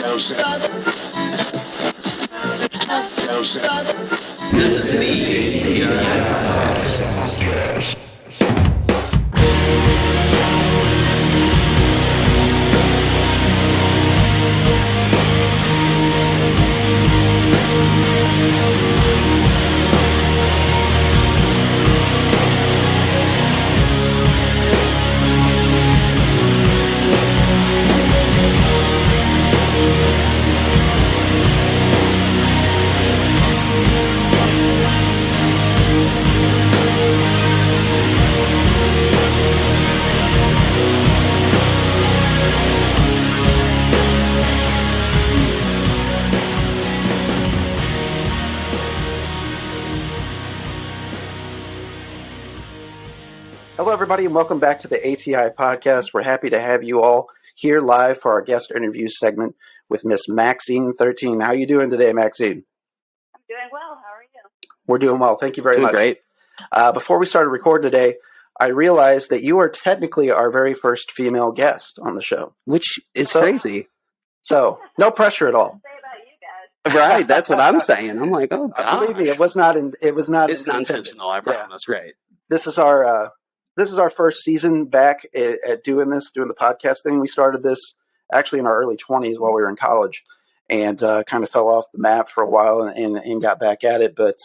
This is the ATI. Hello, everybody, and welcome back to the ATI podcast. We're happy to have you all here live for our guest interview segment with Miss Maxine 13. How are you doing today, Maxine? I'm doing well. How are you? We're doing well. Thank you very much. Great. Before we started recording today, I realized that you are technically our very first female guest on the show. Which is crazy. So, no pressure at all. Say about you guys. Right, that's what I'm saying. I'm like, oh, God. Believe me, it was not. It's not intentional, I promise. Yeah. Right. This is our first season back at doing the podcast thing. We started this actually in our early 20s while we were in college, and kind of fell off the map for a while and got back at it. But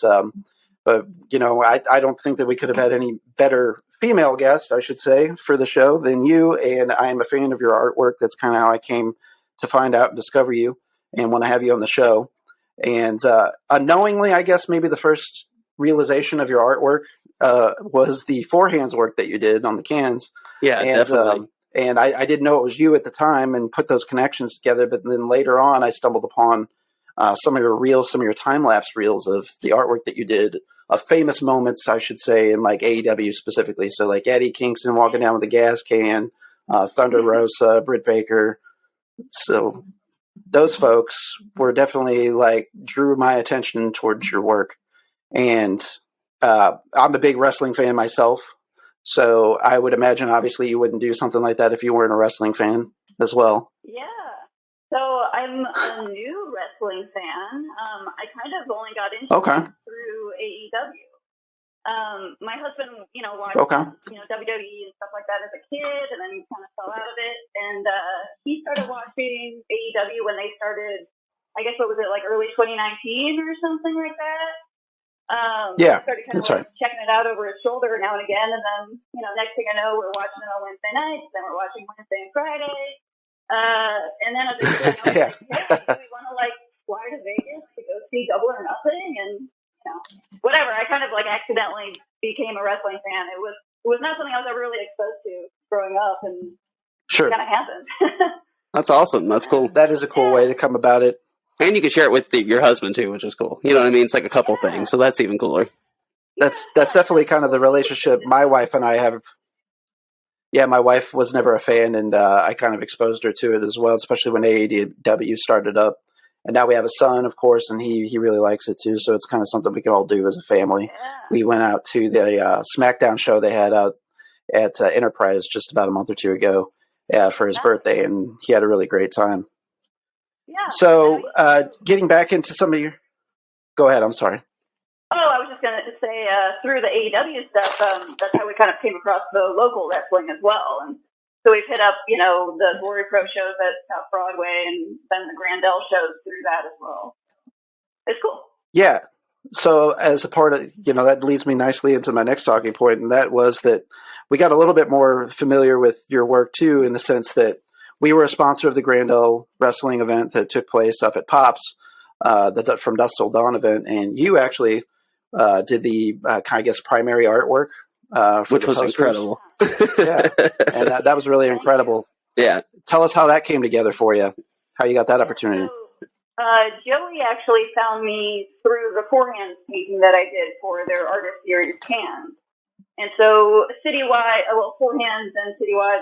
you know, I don't think that we could have had any better female guest, I should say, for the show than you. And I am a fan of your artwork. That's kind of how I came to find out and discover you and want to have you on the show. And unknowingly, I guess maybe the first realization of your artwork was the forehands work that you did on the cans. Yeah, and, definitely. And I didn't know it was you at the time and put those connections together. But then later on, I stumbled upon some of your reels, some of your time-lapse reels of the artwork that you did of famous moments, I should say, in like AEW specifically. So like Eddie Kingston walking down with a gas can, Thunder Rosa, Britt Baker. So those folks were definitely drew my attention towards your work. And I'm a big wrestling fan myself. So I would imagine, obviously, you wouldn't do something like that if you weren't a wrestling fan as well. Yeah. So I'm a new wrestling fan. I kind of only got into it through AEW. My husband, watched WWE and stuff like that as a kid, and then he kind of fell out of it. And he started watching AEW when they started, I guess, what was it, like early 2019 or something like that? Yeah, started kind of checking it out over his shoulder now and again, and then, next thing I know, we're watching it on Wednesday nights, then we're watching Wednesday and Friday, and then eventually I was like, hey, do we want to, fly to Vegas to go see Double or Nothing? And, whatever, I kind of, accidentally became a wrestling fan. It was not something I was ever really exposed to growing up, and it kind of happened. That's awesome. That's cool. That is a cool way to come about it. And you can share it with your husband, too, which is cool. You know what I mean? It's like a couple things, so that's even cooler. That's definitely kind of the relationship my wife and I have. Yeah, my wife was never a fan, and I kind of exposed her to it as well, especially when AEW started up. And now we have a son, of course, and he really likes it, too, so it's kind of something we can all do as a family. Yeah. We went out to the SmackDown show they had out at Enterprise just about a month or two ago for his birthday, and he had a really great time. Yeah. So, getting back into some of your... Go ahead, I'm sorry. Oh, I was just going to say, through the AEW stuff, that's how we kind of came across the local wrestling as well. And so we've hit up, the Glory Pro shows at South Broadway and then the Grandel shows through that as well. It's cool. Yeah. So as a part of, that leads me nicely into my next talking point, and that was that we got a little bit more familiar with your work, too, in the sense that we were a sponsor of the Grandel Wrestling event that took place up at Pops, the From Dusk Till Dawn event, and you actually did the, primary artwork. Which was incredible. Yeah, and that was really incredible. Yeah. Tell us how that came together for you, how you got that opportunity. So, Joey actually found me through the forehand painting that I did for their artist series, Hands. And so Citywide, Forehands and Citywide,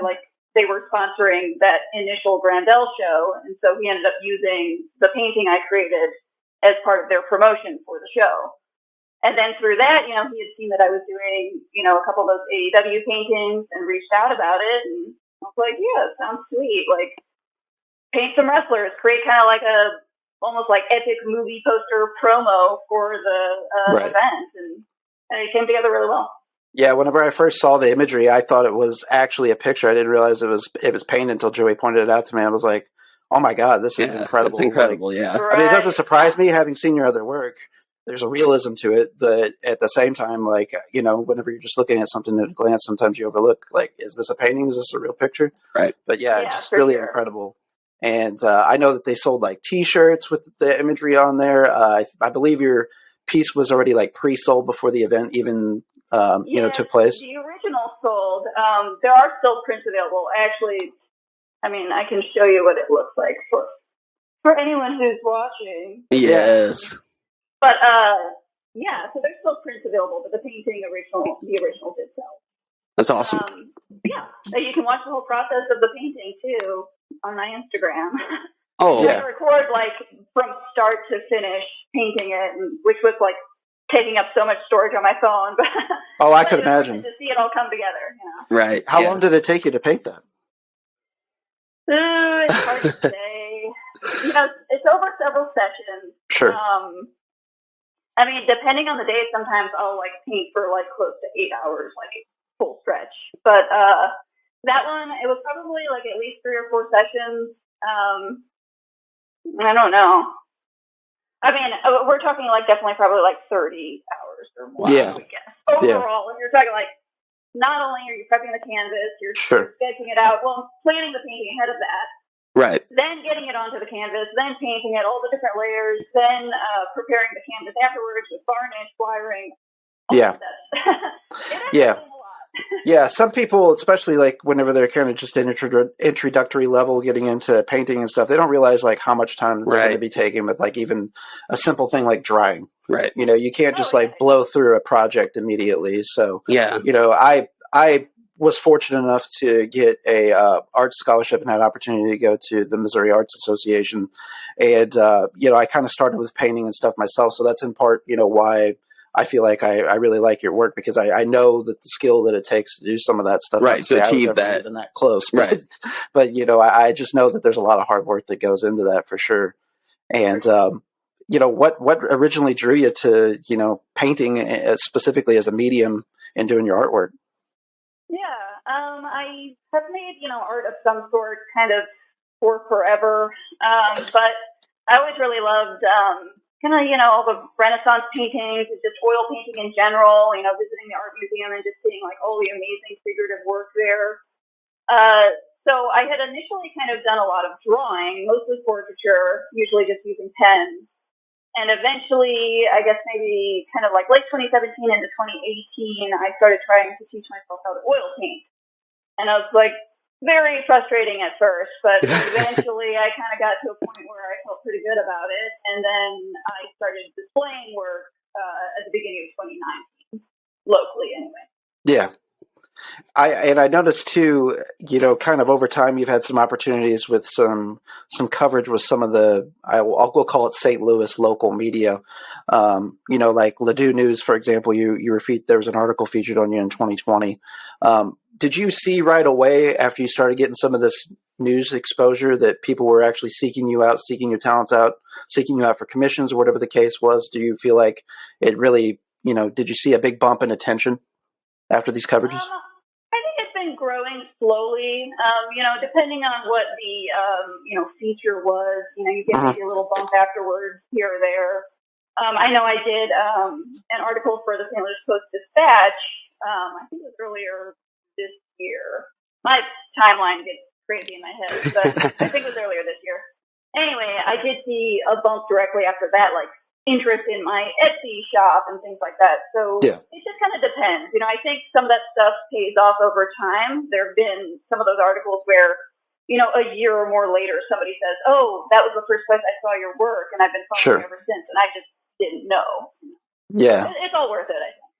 they were sponsoring that initial Grandel show, and so he ended up using the painting I created as part of their promotion for the show. And then through that, he had seen that I was doing, a couple of those AEW paintings and reached out about it, and I was like, yeah, it sounds sweet. paint some wrestlers, create kind of like a almost like epic movie poster promo for the event, and it came together really well. Yeah, whenever I first saw the imagery, I thought it was actually a picture. I didn't realize it was painted until Joey pointed it out to me. I was like, "Oh my god, this is incredible!" It's incredible. Like, yeah, Right. I mean, it doesn't surprise me having seen your other work. There's a realism to it, but at the same time, like, you know, whenever you're just looking at something at a glance, sometimes you overlook, like, is this a painting? Is this a real picture? Right. But yeah, Yeah, just for really sure. incredible. And I know that they sold like T-shirts with the imagery on there. I believe your piece was already like pre-sold before the event even took place. The original sold. There are still prints available. Actually, I mean, I can show you what it looks like for anyone who's watching. Yes. But so there's still prints available, but the painting the original did sell. That's awesome. You can watch the whole process of the painting too on my Instagram. Oh, Yeah. I record like from start to finish painting it, which was like taking up so much storage on my phone. But Oh, I could imagine. to see it all come together. right. How long did it take you to paint that? It's hard to say. It's over several sessions. Sure. I mean, depending on the day, sometimes I'll like paint for like close to 8 hours, like full stretch. But that one, it was probably like at least 3 or 4 sessions. I don't know. I mean, we're talking like definitely probably like 30 hours or more. Yeah. I guess. Overall, if you're talking like, not only are you prepping the canvas, you're sketching it out, well, planning the painting ahead of that. Right. Then getting it onto the canvas, then painting it, all the different layers, then preparing the canvas afterwards with varnish, wiring. Yeah. Yeah. Yeah, some people, especially like whenever they're kind of just an introductory level, getting into painting and stuff, they don't realize like how much time they're going to be taking with like even a simple thing like drying. Right. You know, you can't just like blow through a project immediately. So, Yeah. you know, I was fortunate enough to get a art scholarship and had an opportunity to go to the Missouri Arts Association. And, I kind of started with painting and stuff myself. So that's in part, why I feel like I really like your work, because I know that the skill that it takes to do some of that stuff. Right, to achieve that. Even that close. Right. But I just know that there's a lot of hard work that goes into that for sure. And, what originally drew you to, painting specifically as a medium and doing your artwork? Yeah, I have made, art of some sort kind of for forever. But I always really loved, all the Renaissance paintings, just oil painting in general, visiting the art museum and just seeing like all the amazing figurative work there. So I had initially kind of done a lot of drawing, mostly portraiture, usually just using pens. And eventually, I guess maybe kind of like late 2017 into 2018, I started trying to teach myself how to oil paint. And I was like, very frustrating at first, but eventually I kind of got to a point where I felt pretty good about it. And then I started displaying work at the beginning of 2019, locally anyway. Yeah. I noticed too, kind of over time, you've had some opportunities with some coverage with some of the, we'll call it St. Louis local media. Like Ladu News, for example, there was an article featured on you in 2020. Did you see right away after you started getting some of this news exposure that people were actually seeking you out, seeking your talents out, seeking you out for commissions or whatever the case was? Do you feel like it really, did you see a big bump in attention after these coverages? I think it's been growing slowly. Depending on what the feature was, you get maybe a little bump afterwards here or there. I know I did an article for the St. Louis Post-Dispatch. I think it was earlier this year. My timeline gets crazy in my head, but I think it was earlier this year. Anyway, I did see a bump directly after that, like interest in my Etsy shop and things like that. So It just kind of depends. I think some of that stuff pays off over time. There have been some of those articles where, a year or more later, somebody says, "Oh, that was the first place I saw your work, and I've been following ever since," and I just didn't know. Yeah. It's all worth it, I think.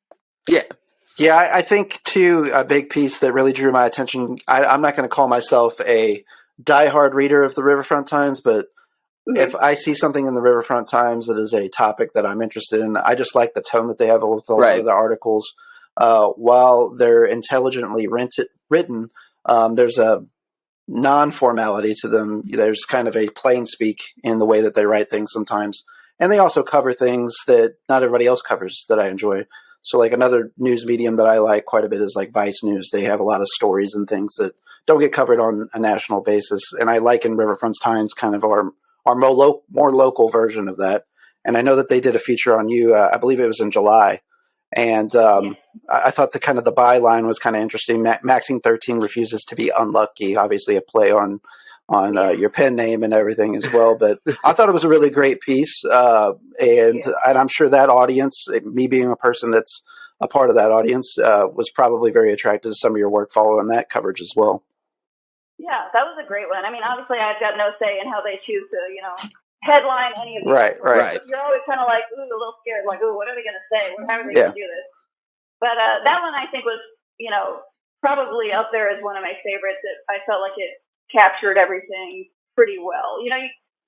Yeah. Yeah, I think, too, a big piece that really drew my attention, I'm not going to call myself a diehard reader of the Riverfront Times, but if I see something in the Riverfront Times that is a topic that I'm interested in, I just like the tone that they have with a lot of the articles. While they're intelligently written, there's a non-formality to them. There's kind of a plain speak in the way that they write things sometimes. And they also cover things that not everybody else covers that I enjoy. So like another news medium that I like quite a bit is like Vice News. They have a lot of stories and things that don't get covered on a national basis. And I like in Riverfront Times kind of our more local version of that. And I know that they did a feature on you. I believe it was in July. And I thought the kind of the byline was kind of interesting. Maxine 13 refuses to be unlucky. Obviously, a play on your pen name and everything as well. But I thought it was a really great piece, and I'm sure that audience, me being a person that's a part of that audience, was probably very attracted to some of your work following that coverage as well. Yeah, that was a great one. I mean, obviously, I've got no say in how they choose to, headline any of these. Right. You're always kind of like, ooh, a little scared, like, ooh, what are they going to say? How are they going to do this? But that one I think was, probably up there as one of my favorites. I felt like it captured everything pretty well.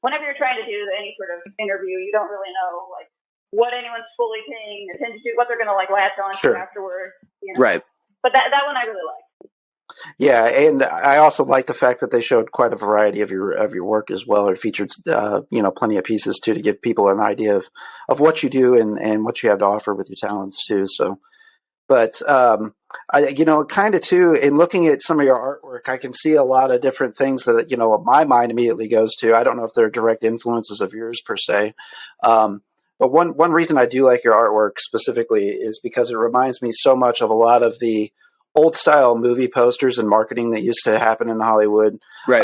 Whenever you're trying to do any sort of interview, you don't really know like what anyone's fully paying attention to, what they're going to like latch on to afterwards. Right. But that one I really liked. Yeah, and I also like the fact that they showed quite a variety of your work as well, or featured plenty of pieces too to give people an idea of what you do and what you have to offer with your talents too. So, but kind of too, in looking at some of your artwork, I can see a lot of different things that my mind immediately goes to. I don't know if they're direct influences of yours per se, but one reason I do like your artwork specifically is because it reminds me so much of a lot of the old style movie posters and marketing that used to happen in Hollywood. Right.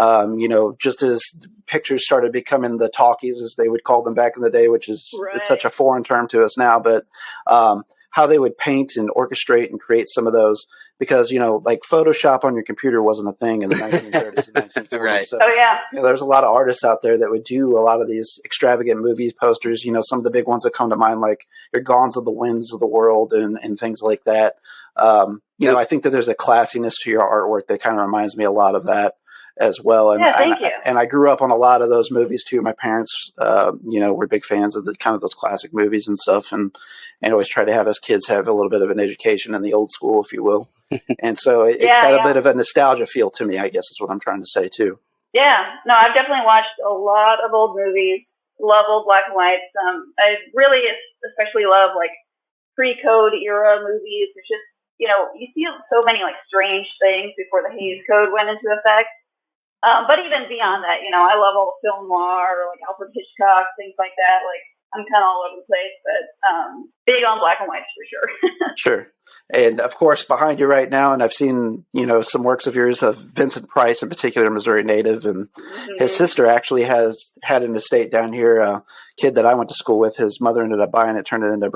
Just as pictures started becoming the talkies, as they would call them back in the day, which is it's such a foreign term to us now, but how they would paint and orchestrate and create some of those, because, like Photoshop on your computer wasn't a thing in the 1930s and 1940s. Right. So, oh, yeah. There's a lot of artists out there that would do a lot of these extravagant movie posters. Some of the big ones that come to mind, like your Gons of the Winds of the world and things like that. I think that there's a classiness to your artwork that kind of reminds me a lot of that as well. And, thank you. And I grew up on a lot of those movies too. My parents, were big fans of the kind of those classic movies and stuff, and always try to have us kids have a little bit of an education in the old school, if you will. And so it's got a bit of a nostalgia feel to me, I guess is what I'm trying to say too. Yeah, no, I've definitely watched a lot of old movies. Love old black and whites. I really especially love like pre-code era movies. There's just you see so many like strange things before the Hays Code went into effect. But even beyond that, I love all the film noir, or like Alfred Hitchcock, things like that. Like I'm kind of all over the place, but big on black and whites for sure. Sure. And of course, behind you right now, and I've seen, some works of yours of Vincent Price, in particular, Missouri native, and his sister actually has had an estate down here. A kid that I went to school with, his mother ended up buying it, turned it into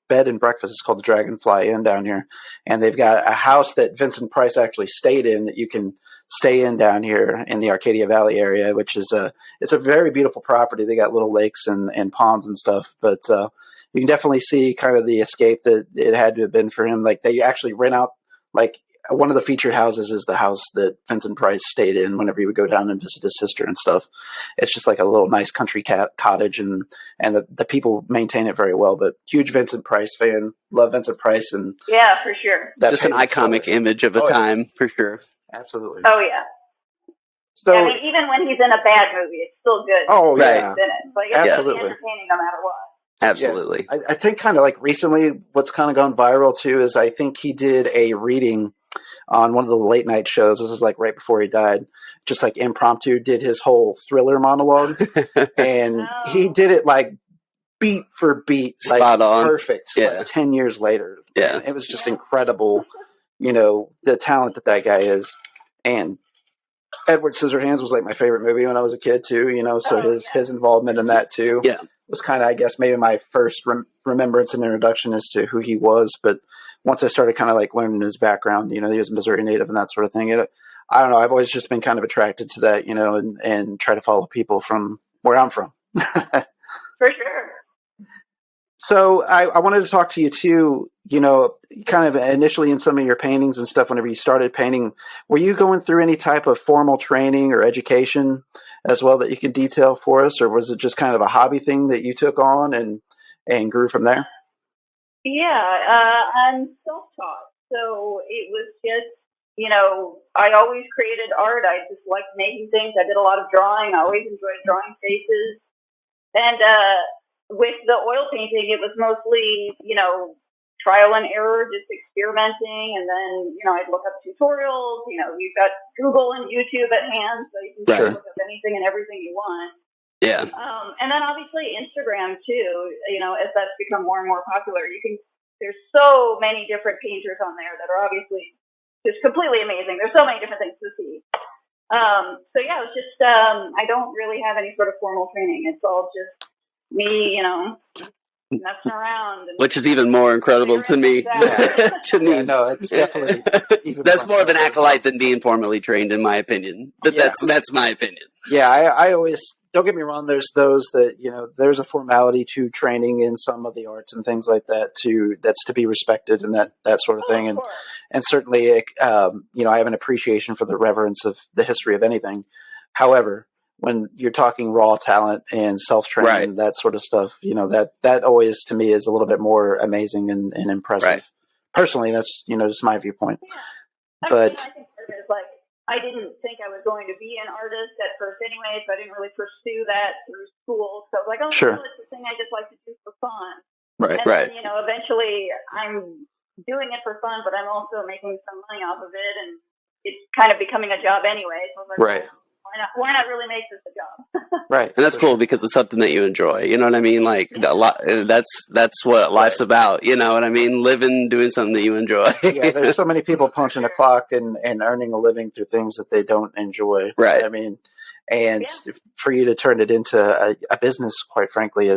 bed and breakfast. It's called the Dragonfly Inn down here, and they've got a house that Vincent Price actually stayed in that you can stay in down here in the Arcadia Valley area, which is it's a very beautiful property. They got little lakes and ponds and stuff, but you can definitely see kind of the escape that it had to have been for him. Like they actually rent out, like one of the featured houses is the house that Vincent Price stayed in whenever he would go down and visit his sister and stuff. It's just like a little nice country cottage, and the people maintain it very well. But huge Vincent Price fan, love Vincent Price, and yeah, for sure, just an iconic image of a time for sure. Absolutely. Oh yeah. So I mean, even when he's in a bad movie, it's still good. Oh yeah, he's in it. Like, it's absolutely entertaining no matter what. Absolutely. Yeah. I think kind of like recently, what's kind of gone viral too is I think he did a reading on one of the late night shows. This is like right before he died, just like impromptu, did his whole Thriller monologue, and he did it like beat for beat, like spot on, perfect. Yeah. Like 10 years later, and it was just incredible. The talent that guy is. And Edward Scissorhands was like my favorite movie when I was a kid too. So his involvement in that too. Yeah. Was kind of, I guess, maybe my first remembrance and introduction as to who he was. But once I started kind of like learning his background, he was a Missouri native and that sort of thing. I don't know. I've always just been kind of attracted to that, and try to follow people from where I'm from. For sure. So I wanted to talk to you too, kind of initially in some of your paintings and stuff, whenever you started painting, were you going through any type of formal training or education as well that you could detail for us? Or was it just kind of a hobby thing that you took on and grew from there? Yeah, I'm self-taught. So it was just, I always created art. I just liked making things. I did a lot of drawing. I always enjoyed drawing faces. And with the oil painting, it was mostly, trial and error, just experimenting. And then, I'd look up tutorials. You've got Google and YouTube at hand, so you can just look up anything and everything you want. Yeah. And then obviously Instagram too, as that's become more and more popular, there's so many different painters on there that are obviously just completely amazing. There's so many different things to see. So yeah, it's just, I don't really have any sort of formal training. It's all just me, messing around. Which is even more incredible to me. To me. Yeah, no, it's definitely even that's more of an acolyte than being formally trained, in my opinion. But that's my opinion. Yeah, I always, don't get me wrong, there's those that, there's a formality to training in some of the arts and things like that that's to be respected and that sort of thing. And certainly, I have an appreciation for the reverence of the history of anything. However, when you're talking raw talent and self-training, that sort of stuff, that always to me is a little bit more amazing and impressive. Right. Personally, that's, just my viewpoint. Yeah. But I think it's like, I didn't think I was going to be an artist at first anyway, so I didn't really pursue that through school. So I was like, sure. No, it's the thing I just like to do for fun. Right, and right. then, eventually I'm doing it for fun, but I'm also making some money off of it, and it's kind of becoming a job anyway. So I was like, right. Well, why not really make this a job? Right. And that's cool because it's something that you enjoy. You know what I mean? Like a lot, that's what life's about. You know what I mean? Living, doing something that you enjoy. Yeah, there's so many people punching a clock and earning a living through things that they don't enjoy. Right. I mean, and for you to turn it into a business, quite frankly,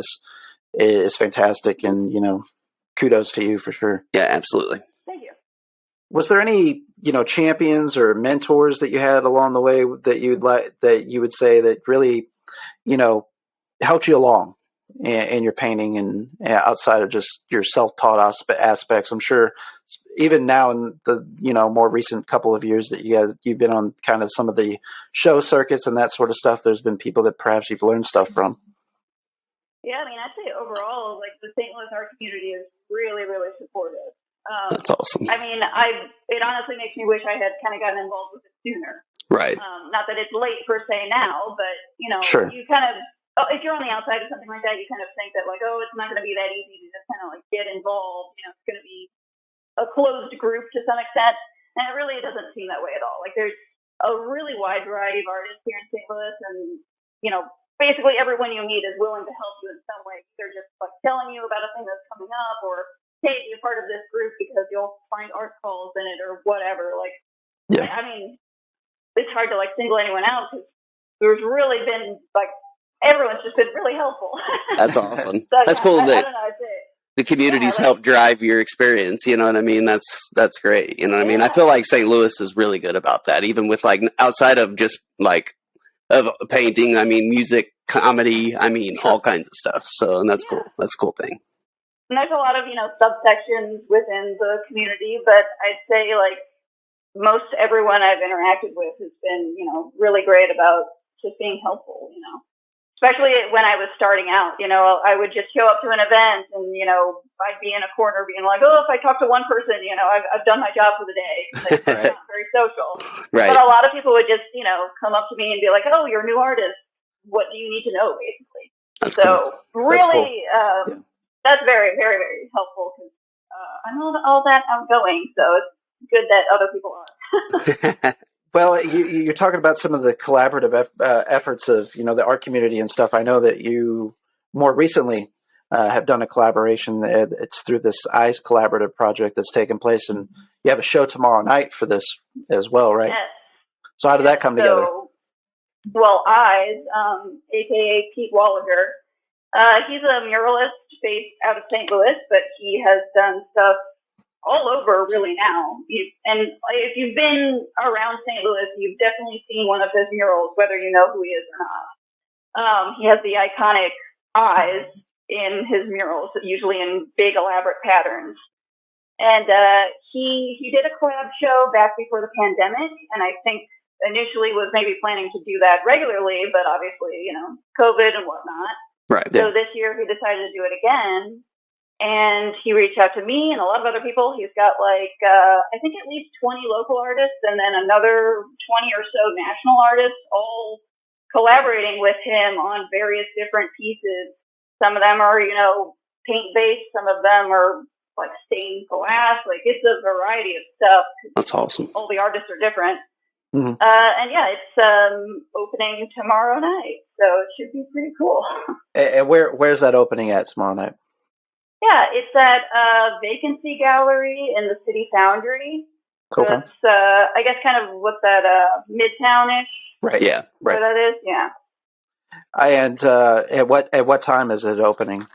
is fantastic. And, kudos to you for sure. Yeah, absolutely. Thank you. Was there any, champions or mentors that you had along the way that you would say that really, helped you along in your painting and outside of just your self-taught aspects? I'm sure even now in the, more recent couple of years that you've been on kind of some of the show circuits and that sort of stuff, there's been people that perhaps you've learned stuff from. Yeah, I mean, I'd say overall, like the St. Louis art community is really, really supportive. That's awesome. I mean, it honestly makes me wish I had kind of gotten involved with it sooner. Right. Not that it's late per se now, but, sure. You kind of, if you're on the outside of something like that, you kind of think that like, it's not going to be that easy to just kind of like get involved. It's going to be a closed group to some extent. And it really doesn't seem that way at all. Like there's a really wide variety of artists here in St. Louis, and, basically everyone you meet is willing to help you in some way. They're just like telling you about a thing that's coming up, or hey, be a part of this group because you'll find art calls in it or whatever. Like, yeah. I mean, it's hard to like single anyone out because there's really been like everyone's just been really helpful. That's awesome. So, that's cool I that don't know, the communities help drive your experience. You know what I mean? That's great. You know what I mean? I feel like St. Louis is really good about that, even with like outside of just like of painting. I mean, music, comedy. I mean, all kinds of stuff. So, and that's cool. That's a cool thing. And there's a lot of, subsections within the community, but I'd say like most everyone I've interacted with has been, really great about just being helpful, especially when I was starting out, I would just show up to an event and, I'd be in a corner being like, if I talk to one person, I've done my job for the day. It's not very social. Right. But a lot of people would just, come up to me and be like, you're a new artist. What do you need to know, basically? That's so cool. really, that's very, very, very helpful because I'm not all that outgoing, so it's good that other people are. Well, you're talking about some of the collaborative efforts of, the art community and stuff. I know that you more recently have done a collaboration. It's through this Eyes collaborative project that's taken place, and you have a show tomorrow night for this as well, right? Yes. So how did that come together? Well, Eyes, a.k.a. Pete Walliger, he's a muralist based out of St. Louis, but he has done stuff all over really now. And if you've been around St. Louis, you've definitely seen one of his murals, whether you know who he is or not. He has the iconic eyes in his murals, usually in big elaborate patterns. And he did a collab show back before the pandemic, and I think initially was maybe planning to do that regularly, but obviously, COVID and whatnot. Right. So this year he decided to do it again. And he reached out to me and a lot of other people. He's got I think at least 20 local artists and then another 20 or so national artists all collaborating with him on various different pieces. Some of them are, paint-based. Some of them are like stained glass. Like, it's a variety of stuff. That's awesome. All the artists are different. Mm-hmm. And yeah, it's opening tomorrow night. So it should be pretty cool. And where's that opening at tomorrow night? Yeah, it's at Vacancy Gallery in the City Foundry. So Okay. it's, I guess, kind of what's that, Midtown-ish? Right. Yeah. Right. Where that is? Yeah. And at what time is it opening?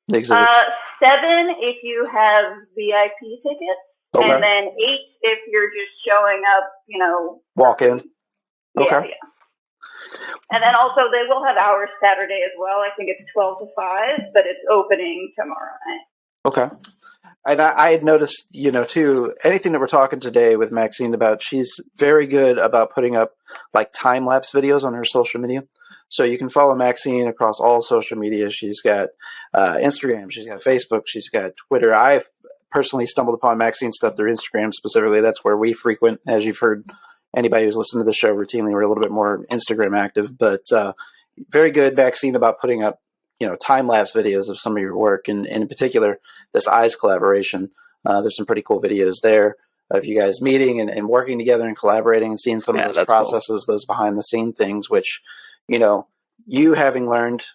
The exhibits? 7 if you have VIP tickets, Okay. and then 8 if you're just showing up, Walk in. Yeah, Okay. yeah. And then also they will have hours Saturday as well. I think it's 12 to 5, but it's opening tomorrow night. Okay. And I had noticed, too, anything that we're talking today with Maxine about, she's very good about putting up like time-lapse videos on her social media. So you can follow Maxine across all social media. She's got Instagram, she's got Facebook, she's got Twitter. I've personally stumbled upon Maxine stuff through Instagram specifically. That's where we frequent, as you've heard. Anybody who's listened to the show routinely, we're a little bit more Instagram active, but very good, Maxine, about putting up, time-lapse videos of some of your work, and in particular, this Eyes collaboration. There's some pretty cool videos there of you guys meeting and working together and collaborating and seeing some of those processes, those behind-the-scene things, which, you having learned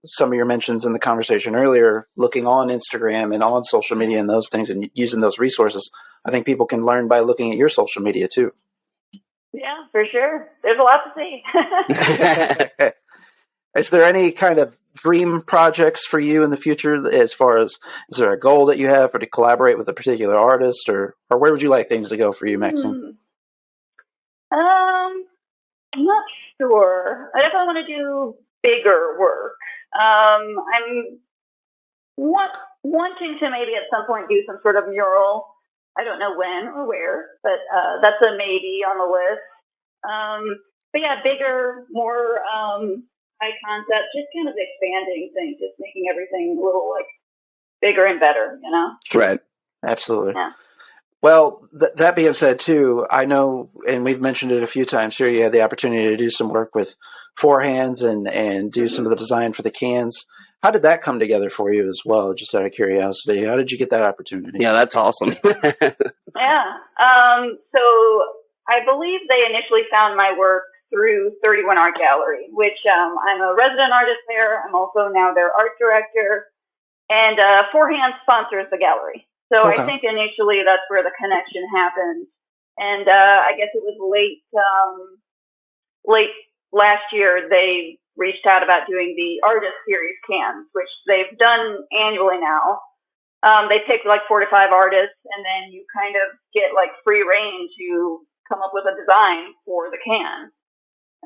some of your mentions in the conversation earlier, looking on Instagram and on social media and those things and using those resources, I think people can learn by looking at your social media, too. Yeah, for sure. There's a lot to see. Is there any kind of dream projects for you in the future as far as, is there a goal that you have or to collaborate with a particular artist, or where would you like things to go for you, Maxine? I'm not sure. I definitely want to do bigger work. I'm wanting to maybe at some point do some sort of mural. I don't know when or where, but that's a maybe on the list. But yeah, bigger, more high concept, just kind of expanding things, just making everything a little bigger and better, Right. Absolutely. Yeah. Well, that being said, too, I know, and we've mentioned it a few times here, you had the opportunity to do some work with Four Hands and do some of the design for the cans. How did that come together for you as well, just out of curiosity? How did you get that opportunity? Yeah, that's awesome. Yeah. So I believe they initially found my work through 31 Art Gallery, which I'm a resident artist there. I'm also now their art director. And Four Hands sponsors the gallery. So Okay. I think initially that's where the connection happened. And I guess it was late last year they reached out about doing the artist series cans, which they've done annually now. They pick 4 to 5 artists, and then you kind of get free reign to come up with a design for the can.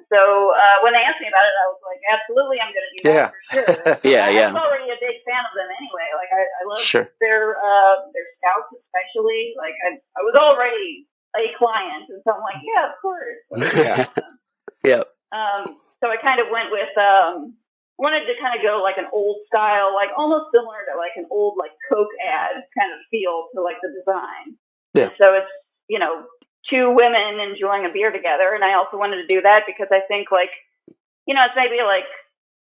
So when they asked me about it, I was like, absolutely, I'm going to do that for sure. Yeah. I'm already a big fan of them anyway. I love Sure. their scouts especially. I was already a client, and so I'm like, yeah, of course. Yeah. So I kind of went with wanted to kind of go an old style, almost similar to an old Coke ad kind of feel to the design. Yeah. So it's 2 women enjoying a beer together, and I also wanted to do that because I think it's maybe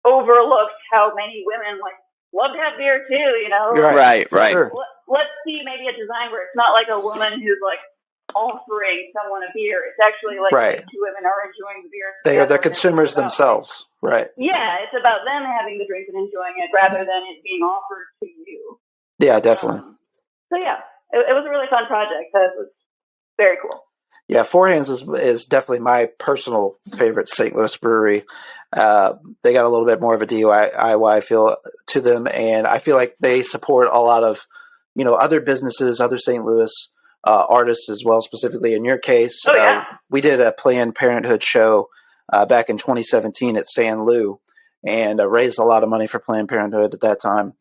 overlooked how many women love to have beer too. Right. Sure. Let's see maybe a design where it's not a woman who's offering someone a beer. It's actually Right. 2 women are enjoying the beer. They're together, consumers and it's about, themselves. Right. Yeah, it's about them having the drink and enjoying it rather than it being offered to you. Yeah, definitely. So yeah, it was a really fun project. It was very cool. Yeah, Four Hands is definitely my personal favorite St. Louis brewery. They got a little bit more of a DIY feel to them, and I feel like they support a lot of, other businesses, other St. Louis artists as well. Specifically in your case, we did a Planned Parenthood show back in 2017 at San Lou, and raised a lot of money for Planned Parenthood at that time.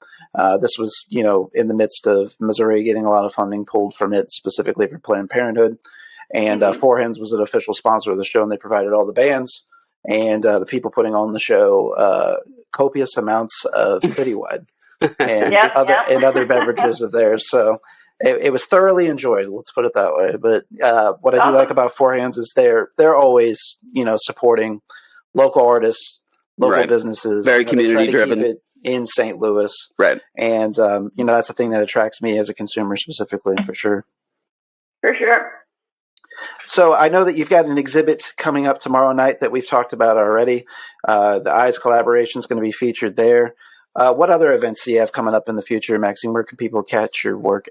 This was, in the midst of Missouri getting a lot of funding pulled from it specifically for Planned Parenthood. And Four Hands was an official sponsor of the show, and they provided all the bands and the people putting on the show copious amounts of citywide. and Yep, and other beverages of theirs. So it was thoroughly enjoyed. Let's put it that way. But what I do like about Four Hands is they're always supporting local artists, local businesses, very they try community to driven. keep it in St. Louis, Right? and that's the thing that attracts me as a consumer specifically, for sure. For sure. So I know that you've got an exhibit coming up tomorrow night that we've talked about already. The Eyes collaboration is going to be featured there. What other events do you have coming up in the future, Maxine? Where can people catch your work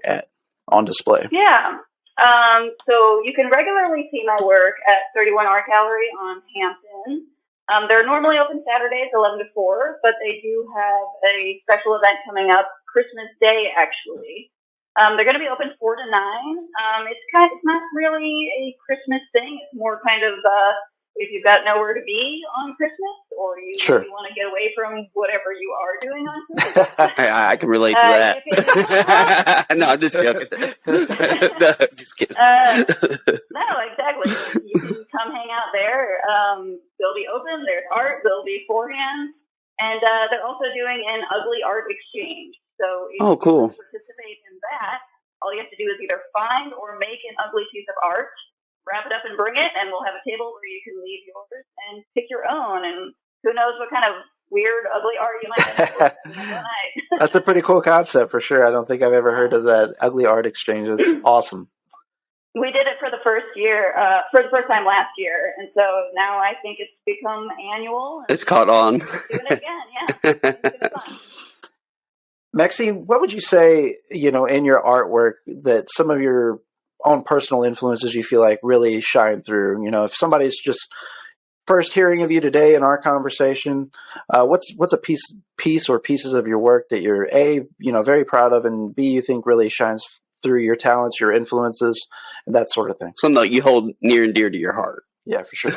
on display? Yeah. So you can regularly see my work at 31 Art Gallery on Hampton. They're normally open Saturdays, 11 to 4, but they do have a special event coming up Christmas Day, actually. They're going to be open 4 to 9. It's not really a Christmas thing. It's more kind of if you've got nowhere to be on Christmas, or you want to get away from whatever you are doing on Christmas. I can relate to that. No, I'm just joking. No, I'm just kidding. No, exactly. You can come hang out there. They'll be open. There's art. There'll be Four Hands. And they're also doing an ugly art exchange. So if you participate in that, all you have to do is either find or make an ugly piece of art, wrap it up and bring it, and we'll have a table where you can leave yours and pick your own. And who knows what kind of weird, ugly art you might have tonight. That's a pretty cool concept for sure. I don't think I've ever heard of that ugly art exchange. It's awesome. We did it for the first time last year, and so now I think it's become annual. It's caught on. Doing it again, yeah. It's fun. Maxine, what would you say, in your artwork that some of your own personal influences you feel like really shine through? If somebody's just first hearing of you today in our conversation, what's a piece or pieces of your work that you're A, very proud of, and B, you think really shines through your talents, your influences, and that sort of thing? Something that you hold near and dear to your heart. Yeah, for sure.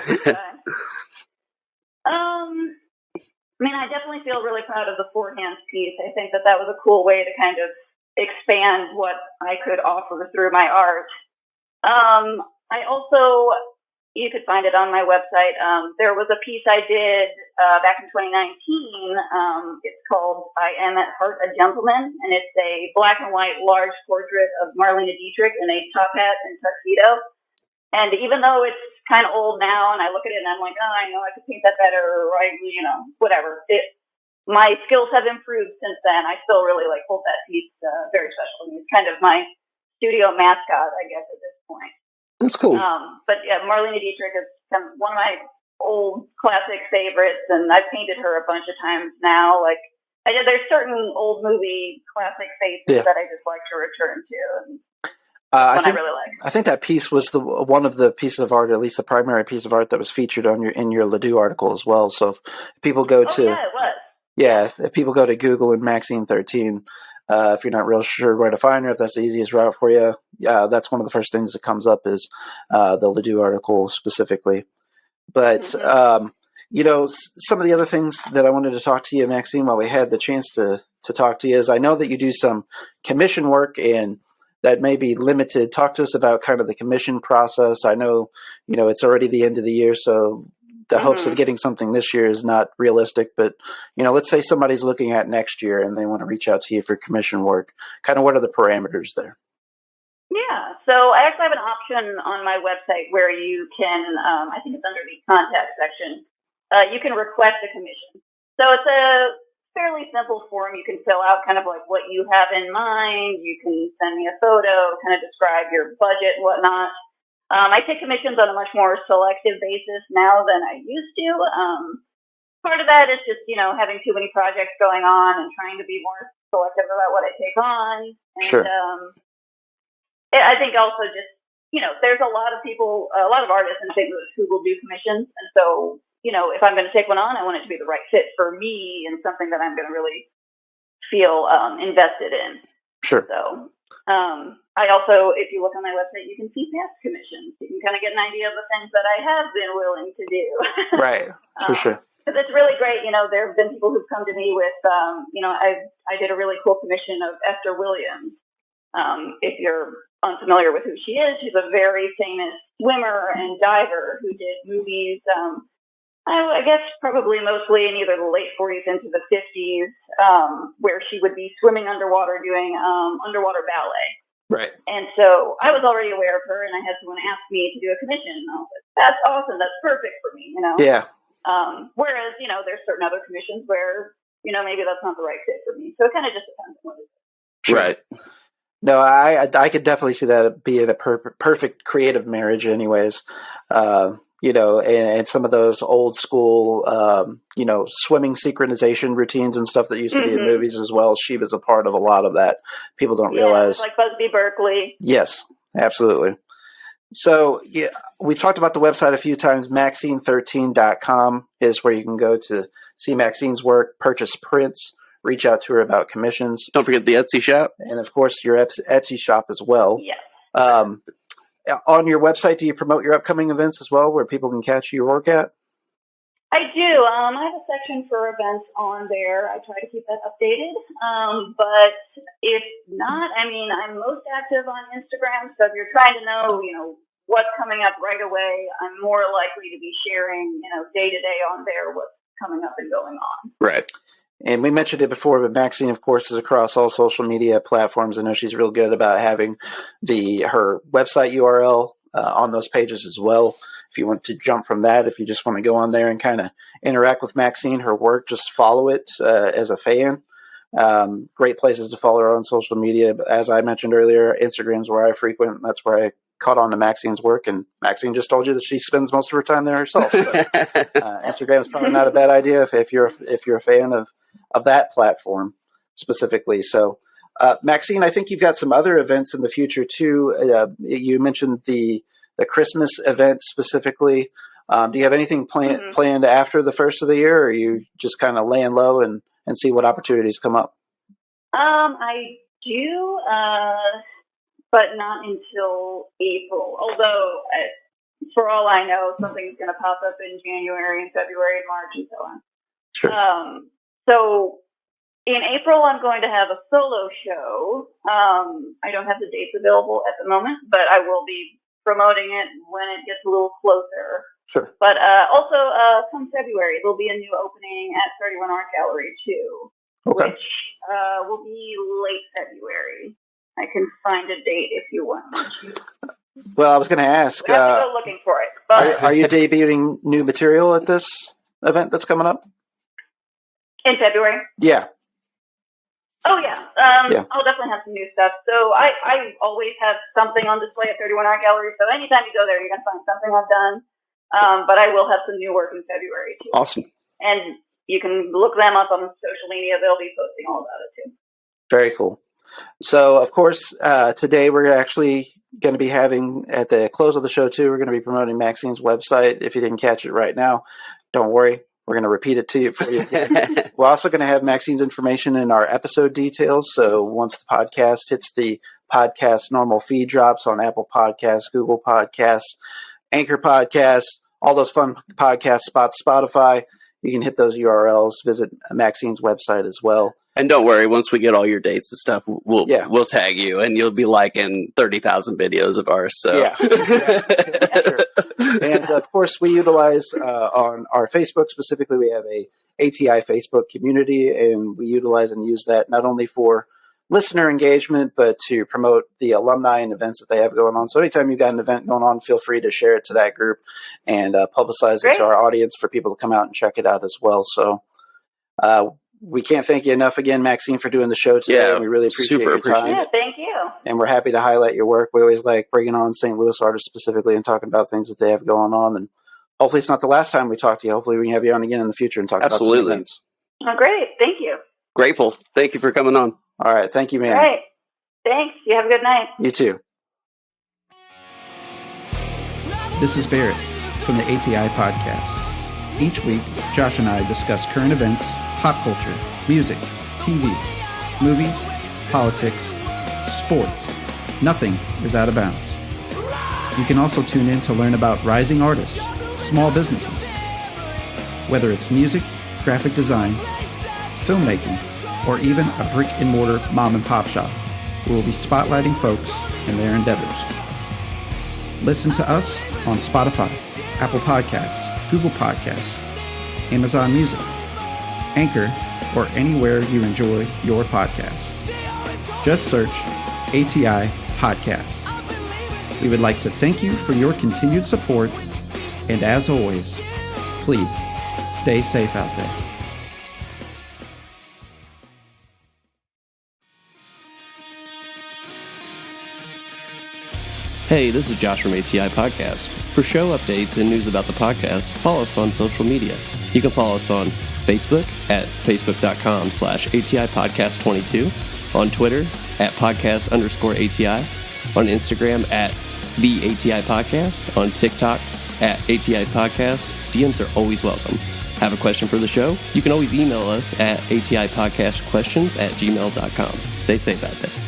I definitely feel really proud of the Four Hands piece. I think that was a cool way to kind of expand what I could offer through my art. I also, you could find it on my website. There was a piece I did back in 2019. It's called I Am at Heart a Gentleman, and it's a black and white large portrait of Marlene Dietrich in a top hat and tuxedo. And even though it's kind of old now, and I look at it and I'm like, oh, I know I could paint that better, or whatever. My skills have improved since then. I still really hold that piece very special. I mean, it's kind of my studio mascot, I guess, at this point. That's cool. But yeah, Marlene Dietrich is kind of one of my old classic favorites, and I've painted her a bunch of times now. There's certain old movie classic faces that I just like to return to. And I really like. I think that piece was one of the pieces of art, at least the primary piece of art that was featured in your Ladu article as well. So if people go to it was. Yeah, if people go to Google and Maxine 13, if you're not real sure where to find her, if that's the easiest route for you, that's one of the first things that comes up is the Ladu article specifically. But some of the other things that I wanted to talk to you, Maxine, while we had the chance to talk to you, is I know that you do some commission work and that may be limited. Talk to us about kind of the commission process. I know, it's already the end of the year, so the hopes of getting something this year is not realistic. But, let's say somebody's looking at next year and they want to reach out to you for commission work. Kind of what are the parameters there? Yeah, so I actually have an option on my website where you can, I think it's under the contact section, you can request a commission. So it's a fairly simple form. You can fill out kind of what you have in mind. You can send me a photo, kind of describe your budget and whatnot. I take commissions on a much more selective basis now than I used to. Part of that is just, having too many projects going on and trying to be more selective about what I take on. And, sure. I think also just, there's a lot of people, a lot of artists in St. Louis who will do commissions. And so, if I'm going to take one on, I want it to be the right fit for me and something that I'm going to really feel invested in. Sure. So I also, if you look on my website, you can see past commissions. You can kind of get an idea of the things that I have been willing to do. Right, for sure. Because it's really great. There have been people who've come to me with, I did a really cool commission of Esther Williams. If you're unfamiliar with who she is, she's a very famous swimmer and diver who did movies I guess probably mostly in either the late 40s into the 50s, where she would be swimming underwater doing underwater ballet. Right. And so I was already aware of her, and I had someone ask me to do a commission. And I was like, that's awesome. That's perfect for me, Yeah. Whereas, there's certain other commissions where, maybe that's not the right fit for me. So it kind of just depends on what it is. Sure. Right. No, I could definitely see that being a perfect creative marriage anyways. And some of those old school, swimming synchronization routines and stuff that used to be in movies as well. She was a part of a lot of that. People don't realize. Like Busby Berkeley. Yes, absolutely. So, yeah, we've talked about the website a few times. Maxine13.com is where you can go to see Maxine's work, purchase prints, reach out to her about commissions. Don't forget the Etsy shop. And, of course, your Etsy shop as well. Yes. On your website, do you promote your upcoming events as well where people can catch your work at? I do. I have a section for events on there. I try to keep that updated. But if not, I'm most active on Instagram. So if you're trying to know, what's coming up right away, I'm more likely to be sharing, day to day on there what's coming up and going on. Right. And we mentioned it before, but Maxine, of course, is across all social media platforms. I know she's real good about having her website URL on those pages as well. If you want to jump from that, if you just want to go on there and kind of interact with Maxine, her work, just follow it as a fan. Great places to follow her on social media. As I mentioned earlier, Instagram's where I frequent. That's where I caught on to Maxine's work, and Maxine just told you that she spends most of her time there herself. So, Instagram is probably not a bad idea if you're a fan of that platform specifically. So, Maxine, I think you've got some other events in the future too. You mentioned the Christmas event specifically. Do you have anything planned after the first of the year, or are you just kind of laying low and see what opportunities come up? I do, but not until April. Although, for all I know, something's going to pop up in January and February and March and so on. Sure. So in April, I'm going to have a solo show. I don't have the dates available at the moment, but I will be promoting it when it gets a little closer. Sure. But also, come February, there'll be a new opening at 31 Art Gallery too, which will be late February. I can find a date if you want. Well, I was going to ask. I have to go looking for it. But are you debuting new material at this event that's coming up? In February? Yeah. Oh, yeah. I'll definitely have some new stuff. So I always have something on display at 31 Art Gallery. So anytime you go there, you're going to find something I've done. But I will have some new work in February, too. Awesome. And you can look them up on social media. They'll be posting all about it, too. Very cool. So, of course, today we're actually going to be having, at the close of the show, too, we're going to be promoting Maxine's website. If you didn't catch it right now, don't worry. We're going to repeat it to you for you. We're also going to have Maxine's information in our episode details. So once the podcast hits the podcast normal feed drops on Apple Podcasts, Google Podcasts, Anchor Podcasts, all those fun podcast spots, Spotify, you can hit those URLs, visit Maxine's website as well. And don't worry, once we get all your dates and stuff, we'll tag you, and you'll be liking 30,000 videos of ours. So yeah, sure. And of course, we utilize on our Facebook specifically. We have a ATI Facebook community, and we utilize and use that not only for listener engagement, but to promote the alumni and events that they have going on. So anytime you've got an event going on, feel free to share it to that group and publicize it to our audience for people to come out and check it out as well. So. We can't thank you enough again, Maxine, for doing the show today. Yeah, we really appreciate your time. Yeah, thank you. And we're happy to highlight your work. We always like bringing on St. Louis artists specifically and talking about things that they have going on. And hopefully it's not the last time we talk to you. Hopefully we can have you on again in the future and talk about some events. Oh, great. Thank you. Grateful. Thank you for coming on. All right. Thank you, man. All right. Thanks. You have a good night. You too. This is Barrett from the ATI podcast. Each week, Josh and I discuss current events, pop culture, music, TV, movies, politics, sports. Nothing is out of bounds. You can also tune in to learn about rising artists, small businesses. Whether it's music, graphic design, filmmaking, or even a brick-and-mortar mom-and-pop shop, we will be spotlighting folks and their endeavors. Listen to us on Spotify, Apple Podcasts, Google Podcasts, Amazon Music, Anchor, or anywhere you enjoy your podcasts. Just search ATI Podcast. We would like to thank you for your continued support, and as always, please stay safe out there. Hey, this is Josh from ATI Podcast. For show updates and news about the podcast, follow us on social media. You can follow us on Facebook at facebook.com/ATI Podcast 22, on Twitter at podcast_ATI, on Instagram at the ATI Podcast, on TikTok at ATI Podcast. DMs are always welcome. Have a question for the show? You can always email us at atipodcastquestions@gmail.com. Stay safe out there.